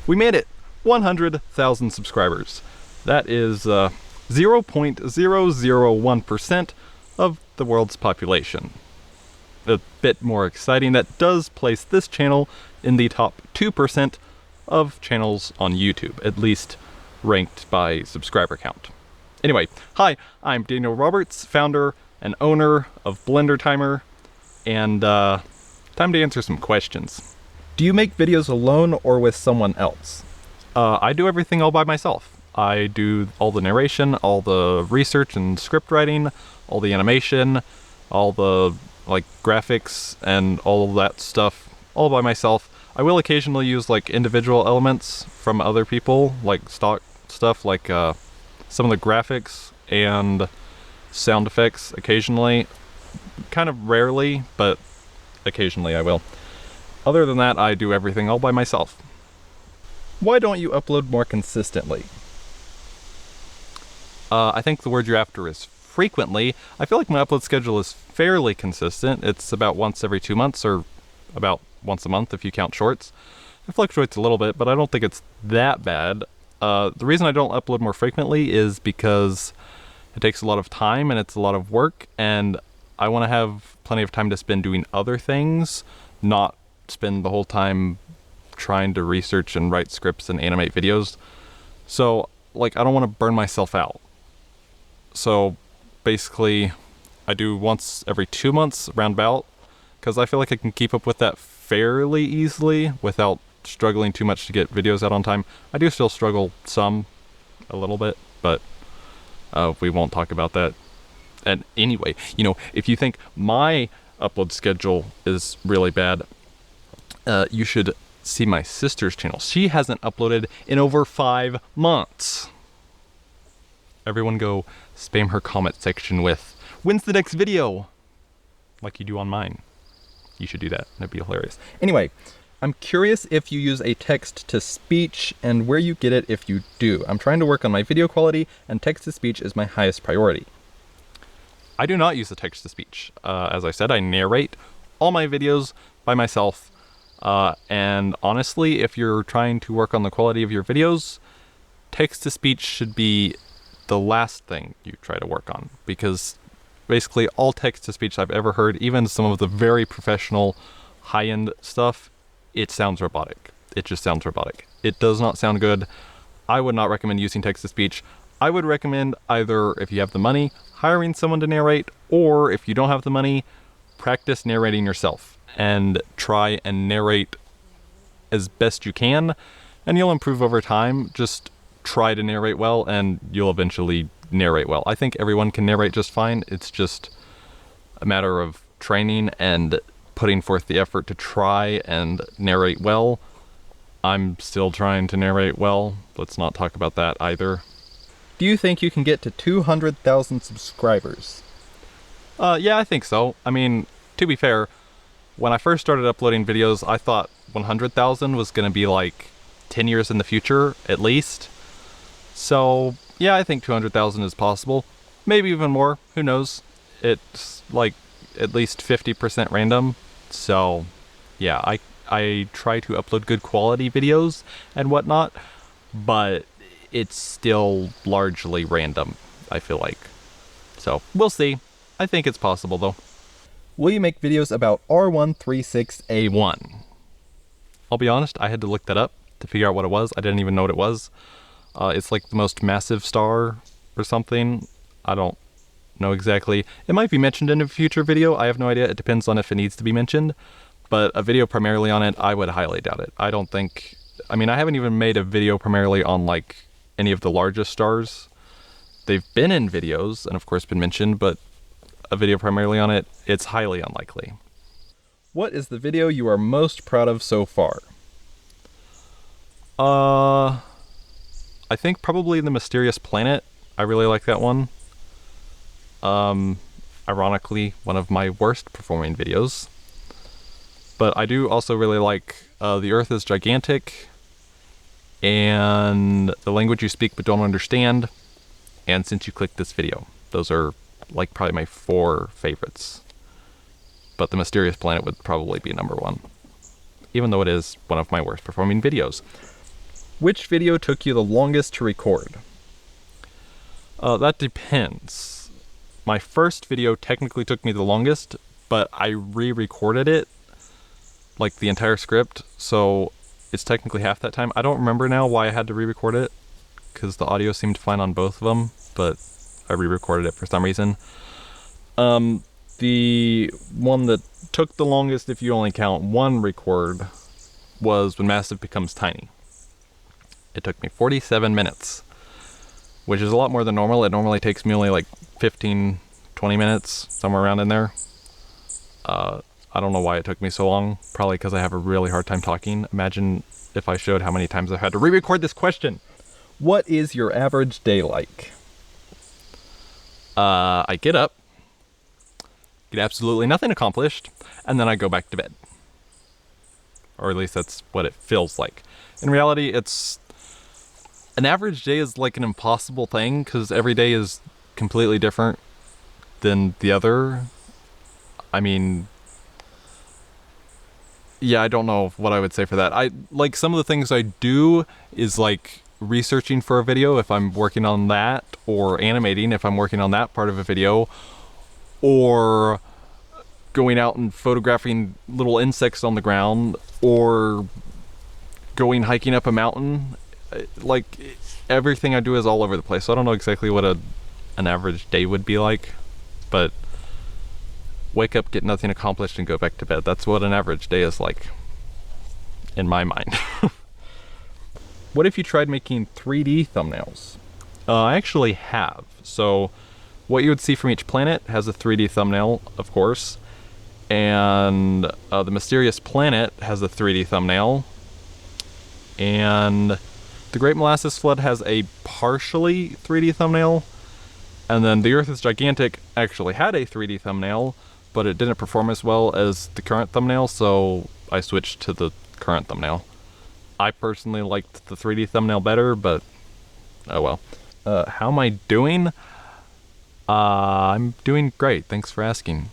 We made it! 100,000 subscribers. That is 0.001% of the world's population. A bit more exciting, that does place this channel in the top 2% of channels on YouTube, at least ranked by subscriber count. Anyway, hi, I'm Daniel Roberts, founder and owner of BlenderTimer, and time to answer some questions. Do you make videos alone or with someone else? I do everything all by myself. I do all the narration, all the research and script writing, all the animation, all the graphics and all of that stuff all by myself. I will occasionally use individual elements from other people, like stock stuff, like some of the graphics and sound effects occasionally. Kind of rarely, but occasionally I will. Other than that, I do everything all by myself. Why don't you upload more consistently? I think the word you're after is frequently. I feel like my upload schedule is fairly consistent. It's about once every 2 months, or about once a month if you count shorts. It fluctuates a little bit, but I don't think it's that bad. The reason I don't upload more frequently is because it takes a lot of time and it's a lot of work, and I want to have plenty of time to spend doing other things, not spend the whole time trying to research and write scripts and animate videos. So I don't want to burn myself out. So basically I do once every 2 months roundabout, because I feel like I can keep up with that fairly easily without struggling too much to get videos out on time. I do still struggle a little bit, but we won't talk about that. And anyway, if you think my upload schedule is really bad, you should see my sister's channel. She hasn't uploaded in over 5 months. Everyone go spam her comment section with, "When's the next video?" Like you do on mine. You should do that. That'd be hilarious. Anyway, I'm curious if you use a text-to-speech and where you get it if you do. I'm trying to work on my video quality, and text-to-speech is my highest priority. I do not use the text-to-speech. As I said, I narrate all my videos by myself. And honestly, if you're trying to work on the quality of your videos, text-to-speech should be the last thing you try to work on, because basically all text-to-speech I've ever heard, even some of the very professional high-end stuff, it sounds robotic. It just sounds robotic. It does not sound good. I would not recommend using text-to-speech. I would recommend, either if you have the money, hiring someone to narrate, or if you don't have the money, practice narrating yourself and try and narrate as best you can, and you'll improve over time. Just try to narrate well and you'll eventually narrate well. I think everyone can narrate just fine. It's just a matter of training and putting forth the effort to try and narrate well. I'm still trying to narrate well. Let's not talk about that either. Do you think you can get to 200,000 subscribers? Yeah, I think so. I mean, to be fair, when I first started uploading videos, I thought 100,000 was going to be 10 years in the future, at least. So, yeah, I think 200,000 is possible. Maybe even more, who knows? It's at least 50% random. So, yeah, I try to upload good quality videos and whatnot, but it's still largely random, I feel like. So, we'll see. I think it's possible, though. Will you make videos about R136A1? I'll be honest, I had to look that up to figure out what it was. I didn't even know what it was. It's the most massive star or something. I don't know exactly. It might be mentioned in a future video. I have no idea. It depends on if it needs to be mentioned. But a video primarily on it, I would highly doubt it. I don't think... I mean, I haven't even made a video primarily on, any of the largest stars. They've been in videos, and of course been mentioned, but a video primarily on it, it's highly unlikely. What is the video you are most proud of so far? I think probably The Mysterious Planet. I really like that one. Ironically, one of my worst performing videos. But I do also really like The Earth is Gigantic, and The Language You Speak But Don't Understand, and Since You Clicked This Video. Those are probably my 4 favorites. But The Mysterious Planet would probably be number 1, even though it is one of my worst performing videos. Which video took you the longest to record? That depends. My first video technically took me the longest, but I re-recorded it, like the entire script, so it's technically half that time. I don't remember now why I had to re-record it, because the audio seemed fine on both of them, but I re-recorded it for some reason. The one that took the longest, if you only count one record, was when Massive becomes tiny. It took me 47 minutes, which is a lot more than normal. It normally takes me only like 15, 20 minutes, somewhere around in there. I don't know why it took me so long. Probably because I have a really hard time talking. Imagine if I showed how many times I've had to re-record this question. What is your average day like? I get up, get absolutely nothing accomplished, and then I go back to bed. Or at least that's what it feels like. In reality, an average day is like an impossible thing, because every day is completely different than the other. I mean, yeah, I don't know what I would say for that. Like, some of the things I do is like researching for a video if I'm working on that, or animating if I'm working on that part of a video, or going out and photographing little insects on the ground, or going hiking up a mountain. Like, everything I do is all over the place, so I don't know exactly what an average day would be like, but wake up, get nothing accomplished, and go back to bed. That's what an average day is like, in my mind. What if you tried making 3D thumbnails? I actually have. So what you would see from each planet has a 3D thumbnail, of course, and the mysterious planet has a 3D thumbnail, and the Great Molasses Flood has a partially 3D thumbnail, and then The Earth is Gigantic actually had a 3D thumbnail, but it didn't perform as well as the current thumbnail, so I switched to the current thumbnail. I personally liked the 3D thumbnail better, but oh well. How am I doing? I'm doing great, thanks for asking.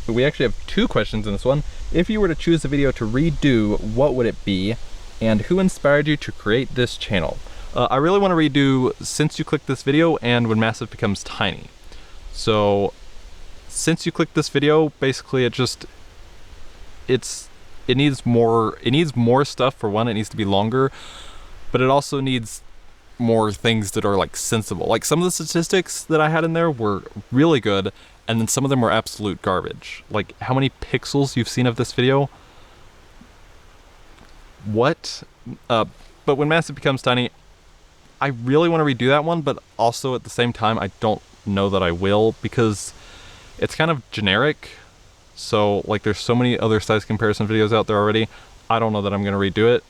We actually have two questions in this one. If you were to choose a video to redo, what would it be? And who inspired you to create this channel? I really want to redo Since You Clicked This Video and When Massive Becomes Tiny. So, since you clicked this video, basically it needs more stuff. For one, it needs to be longer, but it also needs more things that are like sensible. Like, some of the statistics that I had in there were really good, and then some of them were absolute garbage. Like, how many pixels you've seen of this video? What? But When Massive Becomes Tiny, I really want to redo that one, but also at the same time, I don't know that I will, because it's kind of generic. So, like, there's so many other size comparison videos out there already. I don't know that I'm going to redo it,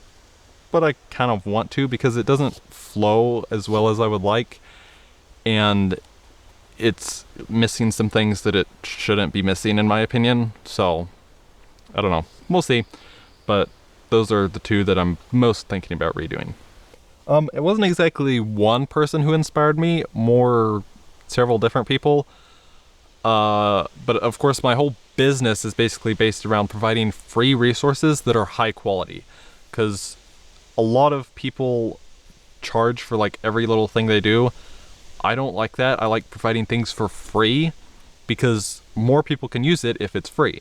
but I kind of want to, because it doesn't flow as well as I would like, and it's missing some things that it shouldn't be missing, in my opinion. So, I don't know. We'll see. But those are the two that I'm most thinking about redoing. It wasn't exactly one person who inspired me, more several different people. But of course, my whole business is basically based around providing free resources that are high quality, because a lot of people charge for like every little thing they do. I don't like that. I like providing things for free, because more people can use it if it's free.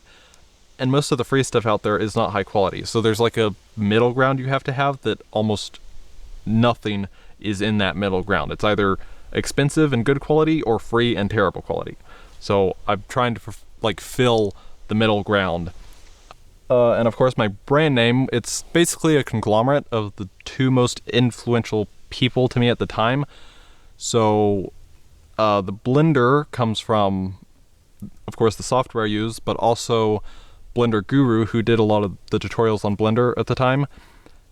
And most of the free stuff out there is not high quality. So there's like a middle ground you have to have, that almost nothing is in that middle ground. It's either expensive and good quality, or free and terrible quality. So I'm trying to like fill the middle ground. And of course, my brand name, it's basically a conglomerate of the two most influential people to me at the time. So the Blender comes from, of course, the software I use, but also Blender Guru, who did a lot of the tutorials on Blender at the time.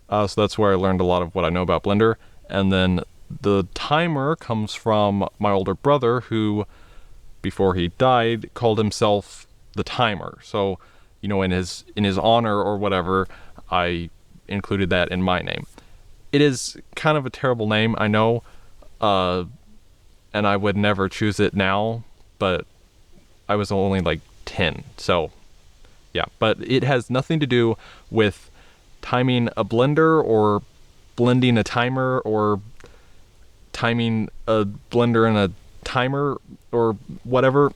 So that's where I learned a lot of what I know about Blender. And then the timer comes from my older brother, who, before he died, called himself the Timer. So, you know, in his honor or whatever, I included that in my name. It is kind of a terrible name, I know, and I would never choose it now, but I was only like 10, so yeah. But it has nothing to do with timing a blender or blending a timer or timing a blender and a timer or whatever.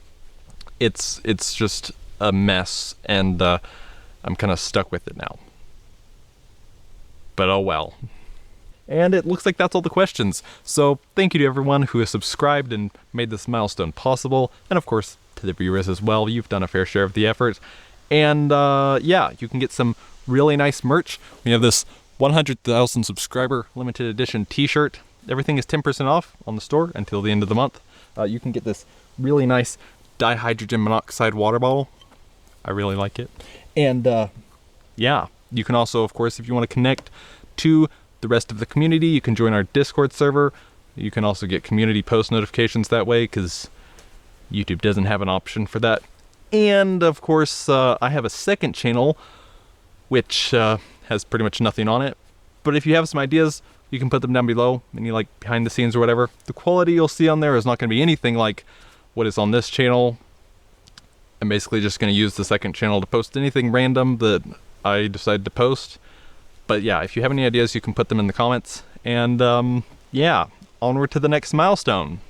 It's just a mess, and I'm kind of stuck with it now. But oh well. And it looks like that's all the questions. So thank you to everyone who has subscribed and made this milestone possible. And of course, to the viewers as well. You've done a fair share of the effort. And yeah, you can get some really nice merch. We have this 100,000 subscriber limited edition t-shirt. Everything is 10% off on the store until the end of the month. You can get this really nice dihydrogen monoxide water bottle. I really like it. And yeah, you can also, of course, if you want to connect to the rest of the community, you can join our Discord server. You can also get community post notifications that way, because YouTube doesn't have an option for that. And of course, I have a second channel, which has pretty much nothing on it. But if you have some ideas, you can put them down below, and you like behind the scenes or whatever. The quality you'll see on there is not going to be anything like what is on this channel. I'm basically just going to use the second channel to post anything random that I decide to post. But yeah, if you have any ideas, you can put them in the comments. And yeah, onward to the next milestone.